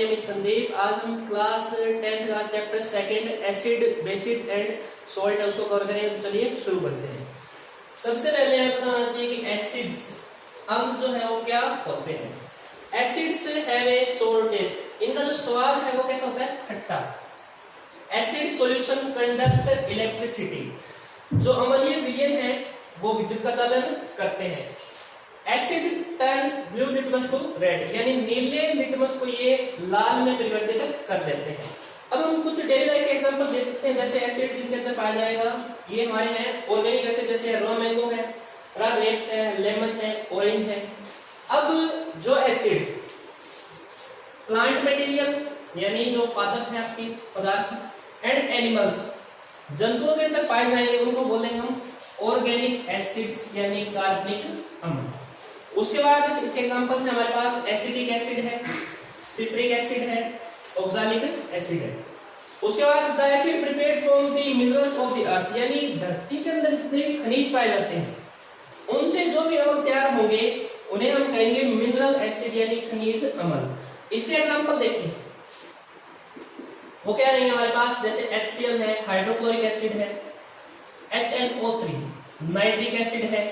Name is Sandeep. आज हम class 10th का chapter second acid based and salt है उसको कवर करेंगे। तो चलिए शुरू करते हैं। सबसे पहले हमें पता होना चाहिए कि एसिड्स अम्ल जो है वो क्या होते हैं। एसिड्स हैव ए सोर टेस्ट, इनका जो स्वाद है वो कैसा होता है, खट्टा। एसिड सॉल्यूशन कंडक्ट इलेक्ट्रिसिटी, जो अम्लीय विलयन है वो विद्युत का चालन करते हैं। Acid turn blue litmus to red, यानी नीले लिटमस को ये लाल में परिवर्तित कर देते हैं। अब हम कुछ डेली लाइफ के एग्जांपल दे सकते हैं, जैसे एसिड जिनके अंदर पाया जाएगा ये हमारे हैं ऑर्गेनिक एसिड, जैसे रॉ मैंगो है, रॉ ग्रेप्स है, लेमन है, ऑरेंज है। अब जो एसिड प्लांट मटेरियल यानी जो पादप है आपकी पदार्थ एंड एनिमल्स जंतुओं के अंदर पाए जाएंगे उनको बोलेंगे हम ऑर्गेनिक एसिड्स यानी कार्बनिक अम्ल। उसके बाद इसके एग्जांपल्स है हमारे पास एसिटिक एसिड है, सिट्रिक एसिड है, ऑक्सैलिक एसिड है। उसके बाद the acid prepared from the minerals of the earth, यानी धरती के अंदर जितने भी खनिज पाए जाते हैं उनसे जो भी अम्ल तैयार होंगे उन्हें हम कहेंगे मिनरल एसिड यानी खनिज अम्ल। इसके एग्जांपल देखिए वो क्या रहेंगे हमारे पास, जैसे HCl है, हाइड्रोक्लोरिक एसिड है, HNO3 नाइट्रिक एसिड है,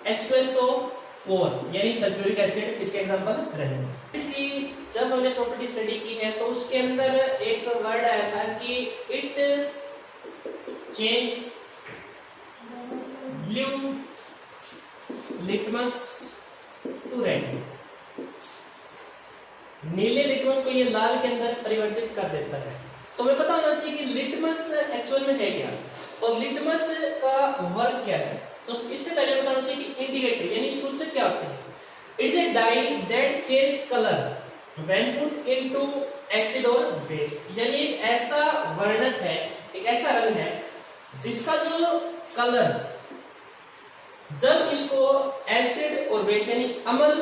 H2SO4 यानी सल्फ्यूरिक एसिड, इसके एग्जांपल रहेंगे। जब हमने प्रॉपर्टी स्टडी की है तो उसके अंदर एक वर्ड आया था कि it change blue litmus to red, नीले लिटमस को ये लाल के अंदर परिवर्तित कर देता है। तो हमें पता होना चाहिए कि लिटमस एक्चुअल में है क्या और लिटमस का वर्क क्या है। तो इससे पहले बताना चाहिए कि इंडिकेटर यानी सूचक क्या होते हैं। It is a dye that change colour when put into acid और बेस, यानी एक ऐसा वर्णक है, एक ऐसा रंग है जिसका जो कलर जब इसको एसिड और बेस यानी अम्ल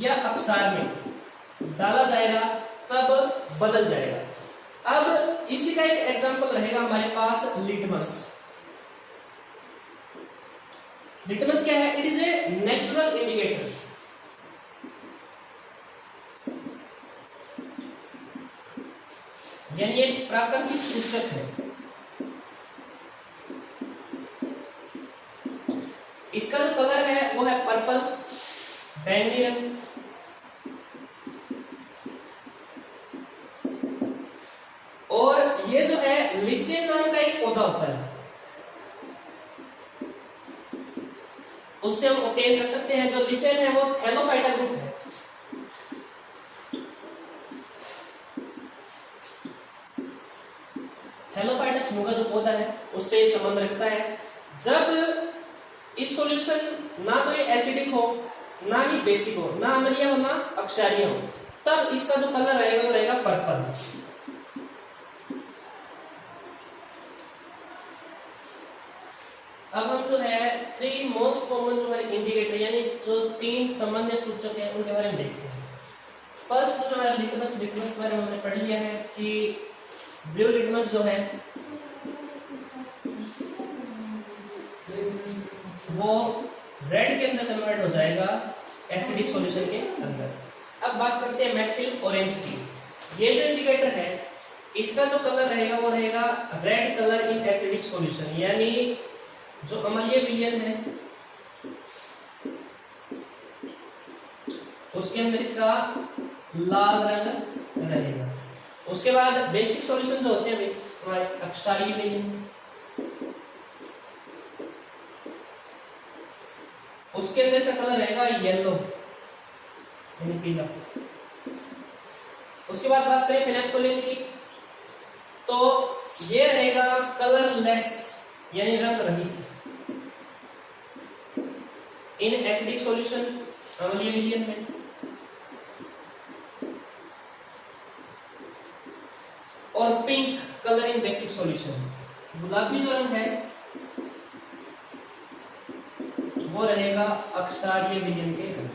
या अक्षार में डाला जाएगा तब बदल जाएगा। अब इसी का एक एग्जांपल रहेगा हमारे पास लिटमस। लिटमस क्या है, it is a natural indicator, यानी एक प्राकृतिक सूचक है। इसका जो कलर है वो है पर्पल, बैंगनी रंग। और ये जो है लिचेन नाम का एक पौधा होता है, उससे हम ऑब्टेन कर सकते हैं। जो लिचेन है वो थैलोफाइटा ग्रुप है। थैलोफाइटस का जो पौधा है उससे ये संबंध रखता है। जब इस सॉल्यूशन ना तो ये एसिडिक हो ना ही बेसिक हो, ना अम्लीय हो ना अक्षारीय हो, तब इसका जो कलर रहेगा वो रहेगा पर्पल। अब हम जो है 3 मोस्ट कॉमन जो है इंडिकेटर यानी जो 3 सामान्य सूचक है उनके बारे में देखते हैं। फर्स्ट जो है लिटमस, लिटमस के बारे में हमने पढ़ लिया है कि ब्लू लिटमस जो है वो रेड के अंदर कन्वर्ट हो जाएगा एसिडिक सॉल्यूशन के अंदर। अब बात करते हैं मेथिल ऑरेंज की। ये जो इंडिकेटर है इसका जो कलर रहेगा वो रहेगा red colour in acidic solution, यानी जो अम्लीय विलयन है उसके अंदर इसका लाल रंग रहेगा। उसके बाद बेसिक सॉल्यूशन जो होते हैं हमारे अक्षारीय विलयन, उसके अंदर इसका कलर रहेगा येलो यानी पीला। उसके बाद बात करें फिनेप्थोलिन की तो ये रहेगा कलरलेस यानी रंग रहित इन एसिडिक सॉल्यूशन अम्लीय विलयन में। और पिंक कलर इन बेसिक सॉल्यूशन, गुलाबी जो रंग है वो रहेगा अक्षारीय विलयन के रंग।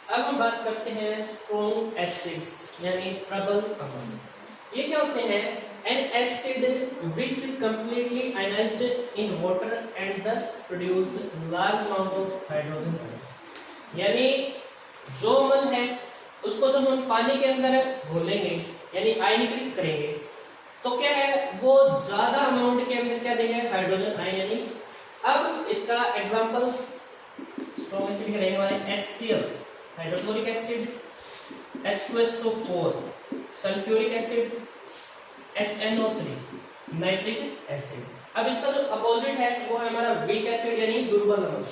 अब हम बात करते हैं स्ट्रॉन्ग एसिड्स यानी प्रबल अम्ल। ये क्या होते हैं, N acid which completely ionised in water and thus produce large amount of hydrogen atom। यानी जो अम्ल है उसको जब हम पानी के अंदर घोलेंगे यानी आयनीकृत करेंगे तो क्या है वो ज्यादा अमाउंट के अंदर क्या देंगे हाइड्रोजन आयन। यानी अब इसका एग्जांपल स्ट्रॉन्ग एसिड के रहेंगे हमारे HCl hydrochloric acid, H2SO4 sulphuric acid, HNO3 nitric acid. अब इसका जो अपोजिट है वो है हमारा वीक एसिड यानी दुर्बल अम्ल।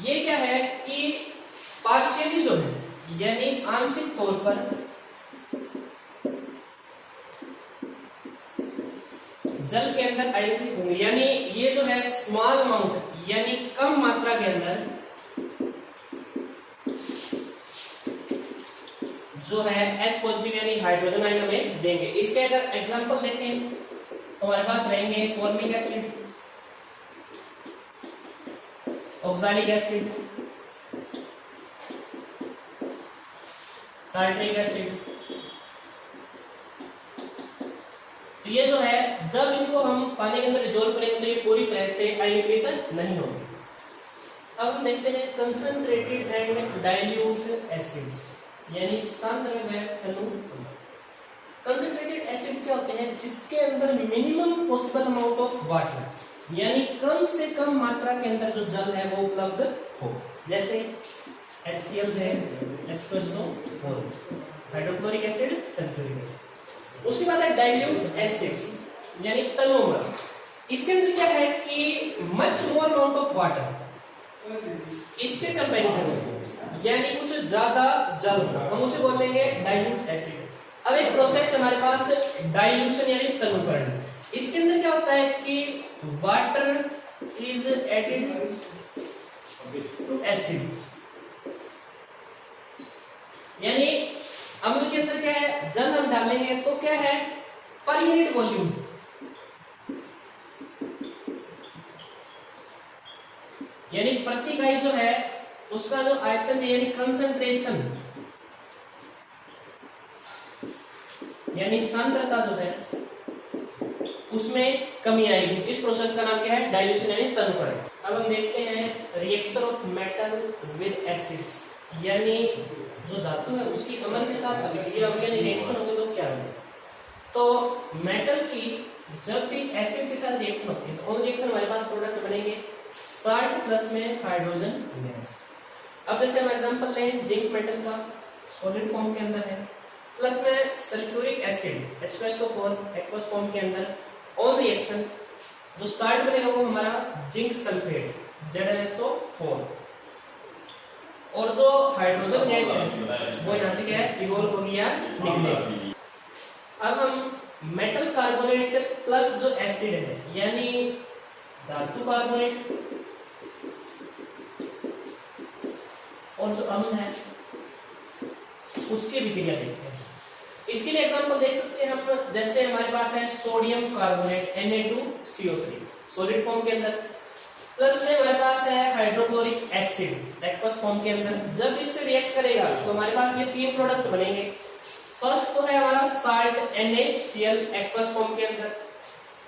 ये क्या है कि पार्शियली जो है यानी आंशिक तौर पर जल के अंदर आयनीकृत होंगे। यानी ये जो है स्मॉल अमाउंट यानी कम मात्रा के अंदर जो है H पॉजिटिव यानी हाइड्रोजन आयन हमें देंगे। इसके अगर एग्जांपल देखें तो हमारे पास रहेंगे formic acid, oxalic acid, tartaric acid. तो ये जो है जब इनको हम पानी के अंदर डिसॉल्व करेंगे तो ये पूरी तरह से आयनीकृत नहीं होंगे। अब हम देखते हैं कंसंट्रेटेड एंड डाइल्यूट एसिड्स यानी सांद्र व तनु। कंसंट्रेटेड एसिड्स क्या होते हैं जिसके अंदर minimum possible amount of water यानी कम से कम मात्रा के अंदर जो जल है वो उपलब्ध हो। जैसे HCl है, H2SO4 hydrochloric acid, sulphuric acid. उसके बाद है डाइल्यूट एसिड्स यानी तनोमर। इसके अंदर क्या है कि much more amount of water इसके कंपैरिजन में यानी कुछ ज्यादा जल हम उसे बोलेंगे डाइल्यूट एसिड। अब एक प्रोसेस हमारे पास डाइल्यूशन यानी तनुकरण। इसके अंदर क्या होता है कि water is added to acid यानी अम्ल के अंदर क्या है जल हम डालेंगे तो क्या है पर यूनिट वॉल्यूम यानी प्रति इकाई जो है उसका जो आयतन है यानी कंसंट्रेशन यानी सांद्रता जो है उसमें कमी आएगी। इस प्रोसेस का नाम क्या है डाइल्यूशन यानी तनुकरण। अब हम देखते हैं reaction of metal with acids यानी जो धातु है उसकी अम्ल के साथ अभिक्रिया होगी यानी रिएक्शन होगी तो क्या होगा। तो मेटल की जब भी एसिड के साथ रिएक्शन होती है तो उन रिएक्शन हमारे पास प्रोडक्ट बनेंगे 60 प्लस में हाइड्रोजन गैस। अब जैसे हम एग्जांपल लें जिंक मेटल का सॉलिड फॉर्म के अंदर है प्लस में sulphuric acid H2SO4 aqueous form के अंदर ऑन रिएक्शन जो 60 बनेगा वो हमारा जिंक सल्फेट ZnSO4 और जो हाइड्रोजन गैस है वो यहाँ से क्या है इवॉल्व हो गया निकलेगी। अब हम मेटल कार्बोनेट प्लस जो एसिड है यानी धातु कार्बोनेट और जो अम्ल है उसकी विक्रिया देखते हैं। इसके लिए एग्जांपल देख सकते हैं हम जैसे हमारे पास है sodium carbonate Na2CO3 solid form के अंदर प्लस में हमारे पास है हाइड्रोक्लोरिक एसिड एक्वस फॉर्म के अंदर। जब इससे रिएक्ट करेगा तो हमारे पास ये तीन प्रोडक्ट बनेंगे। फर्स्ट तो है हमारा साल्ट NaCl एक्वस फॉर्म के अंदर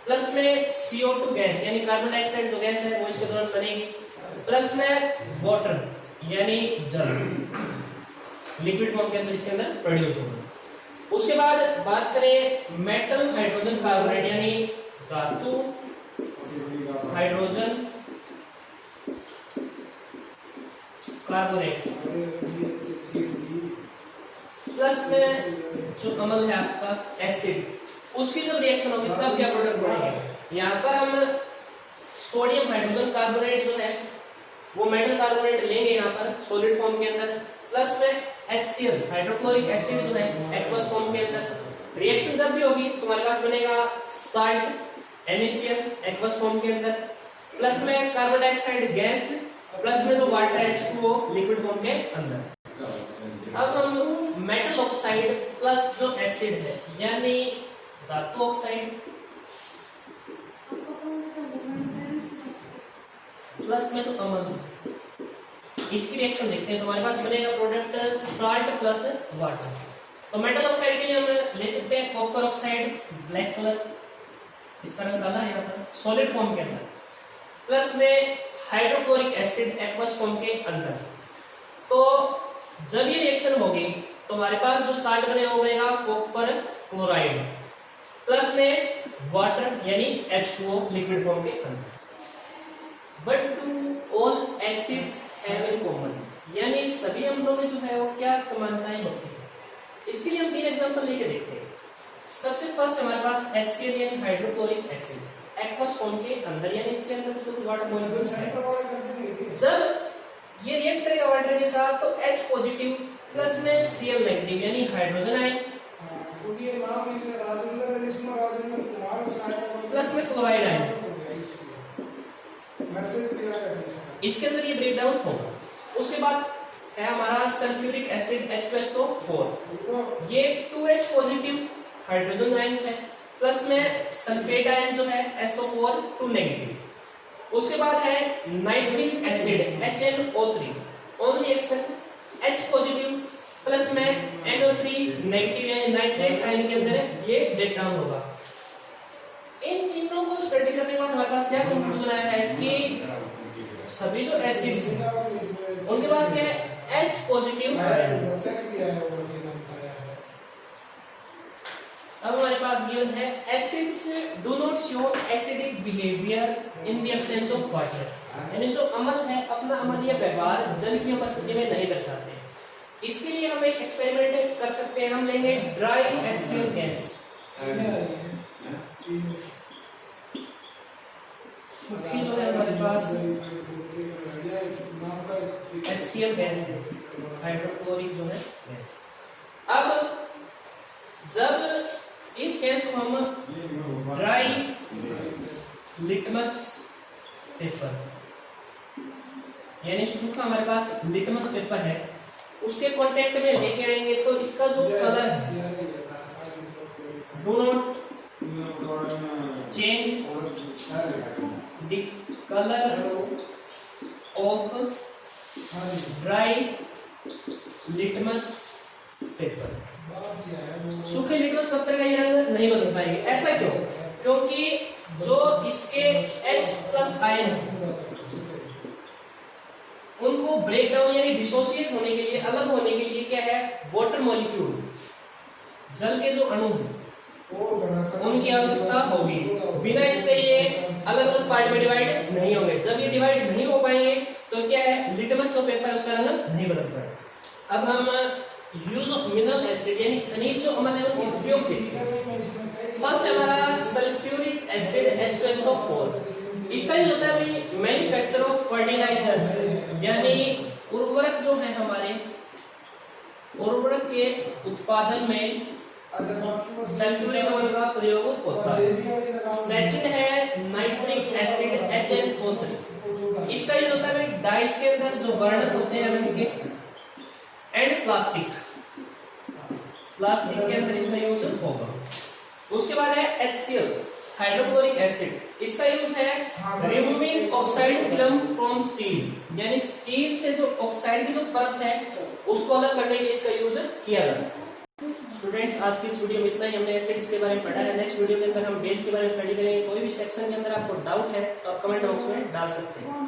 प्लस में CO2 गैस यानी कार्बन डाइऑक्साइड जो गैस है वो इसके दौरान बनेगी प्लस में वाटर यानी जल लिक्विड फॉर्म के अंदर इसके अंदर प्रोड्यूस होगा। उसके बाद बात करें मेटल हाइड्रोजन कार्बोनेट यानी धातु हाइड्रोजन कार्बोनेट प्लस में जो अम्ल है आपका एसिड उसकी जब रिएक्शन होगी तब क्या प्रोडक्ट बनेगा। यहाँ पर हम सोडियम हाइड्रोजन कार्बोनेट जो है वो मेटल कार्बोनेट लेंगे यहाँ पर सॉलिड फॉर्म के अंदर प्लस में HCl हाइड्रोक्लोरिक एसिड जो है एक्वस फॉर्म के अंदर। रिएक्शन जब भी होगी तो हमारे पास बनेगा साल्ट NaCl एक्वस फॉर्म के अंदर प्लस में कार्बन डाइऑक्साइड गैस प्लस में जो वाटर H2O लिक्विड फॉर्म के अंदर। अब हम मेटल ऑक्साइड प्लस जो एसिड है यानी धातु ऑक्साइड प्लस में जो अम्ल इसकी रिएक्शन देखते हैं। तो हमारे पास बनेगा प्रोडक्ट साल्ट प्लस वाटर। तो मेटल ऑक्साइड के लिए हम ले सकते हैं कॉपर ऑक्साइड, ब्लैक कलर, इसका रंग काला है यहाँ पर, सॉलिड फॉर्म के अंदर, प्लस में हाइड्रोक्लोरिक एसिड एक्वस फॉर्म के अंदर। तो जब ये रिएक्शन होगी तो हमारे पास जो साल्ट बनेगा वो बनेगा कॉपर क्लोराइड, प्लस में वाटर यानी H2O लिक्विड फॉर्म के अंदर। But do all acids have in common, यानी सभी अम्लों में जो है वो क्या समानताएं होती है। इसके लिए हम 3 एग्जांपल लेके देखते हैं। सबसे फर्स्ट हमारे पास HCl यानी हाइड्रोक्लोरिक एसिड एक्वस फॉर्म के अंदर, यानी इसके अंदर कुछ वाटर मॉलिक्यूल्स है। जब ये रिएक्ट करेगा वाटर के साथ तो H पॉजिटिव प्लस में Cl नेगेटिव यानी हाइड्रोजन आयन, प्लस में क्लोराइड आयन, इसके अंदर ये ब्रेक डाउन होगा। उसके बाद है हमारा सल्फ्यूरिक एसिड H2SO4, ये 2H पॉजिटिव हाइड्रोजन आयन है, प्लस में सल्फेट आयन जो है SO4 2 नेगेटिव। उसके बाद है nitric acid HNO3, only reaction H positive plus में NO3 नेगेटिव यानी नाइट्रेट आयन के अंदर ये ब्रेक डाउन होगा। इन तीनों को स्टडी करने के बाद हमारे पास क्या कंक्लूजन आया है कि सभी जो एसिड्स उनके पास क्या है H पॉजिटिव। अब हमारे पास गिवन है acids do not show acidic behaviour in the absence of water, यानी जो अम्ल है अपना अम्लीय व्यवहार जल की उपस्थिति में नहीं दर्शाते। इसके लिए हम एक एक्सपेरिमेंट कर सकते हैं। हम लेंगे ड्राई HCl गैस, सूखी जो है हमारे पास HCl गैस है, हाइड्रोक्लोरिक जो है गैस। अब जब इस गैस को हम ड्राई लिटमस पेपर यानी सूखा हमारे पास लिटमस पेपर है उसके कांटेक्ट में लेके आएंगे तो इसका जो कलर है do not change the colour of dry litmus paper. सूखे लिटमस पत्थर का ये रंग नहीं बदल पाएंगे। ऐसा क्यों? क्योंकि जो इसके H प्लस आयन है उनको ब्रेक डाउन यानी डिसोसिएट होने के लिए, अलग होने के लिए क्या है, वाटर मॉलिक्यूल, जल के जो अणु हैं उनकी आवश्यकता होगी। बिना इससे ये अलग अलग पार्ट में डिवाइड नहीं होंगे। जब ये डिवाइड नहीं हो पाएंगे तो क्या है, लिटमस जो पेपर है उसका रंग नहीं बदल पाएगा। अब हम यूज ऑफ मिनरल एसिड यानी खनिज जो अम्ल है उनके उपयोग देखते हैं। फर्स्ट हमारा सल्फ्यूरिक एसिड H2SO4, इसका यूज होता है भाई मैन्युफैक्चर ऑफ फर्टिलाइजर्स, यानी उर्वरक जो है हमारे उर्वरक के उत्पादन में सल्फ्यूरिक अम्ल का प्रयोग होता है। सेकंड है नाइट्रिक एसिड HNO3, इसका यूज होता है भाई डाइस के अंदर जो बर्नर होते हैं उनके, एंड प्लास्टिक के अंदर इसका यूज होगा। उसके बाद है HCl हाइड्रोक्लोरिक एसिड, इसका यूज है removing oxide film from steel, यानी स्टील से जो ऑक्साइड की जो परत है उसको अलग करने के लिए इसका यूज किया जाता है। स्टूडेंट्स, आज की इस वीडियो में इतना ही। हमने एसिड्स के बारे में पढ़ा है। नेक्स्ट वीडियो के अंदर हम बेस के बारे में स्टडी करेंगे। कोई भी सेक्शन के अंदर आपको डाउट है तो आप कमेंट बॉक्स में डाल सकते हैं।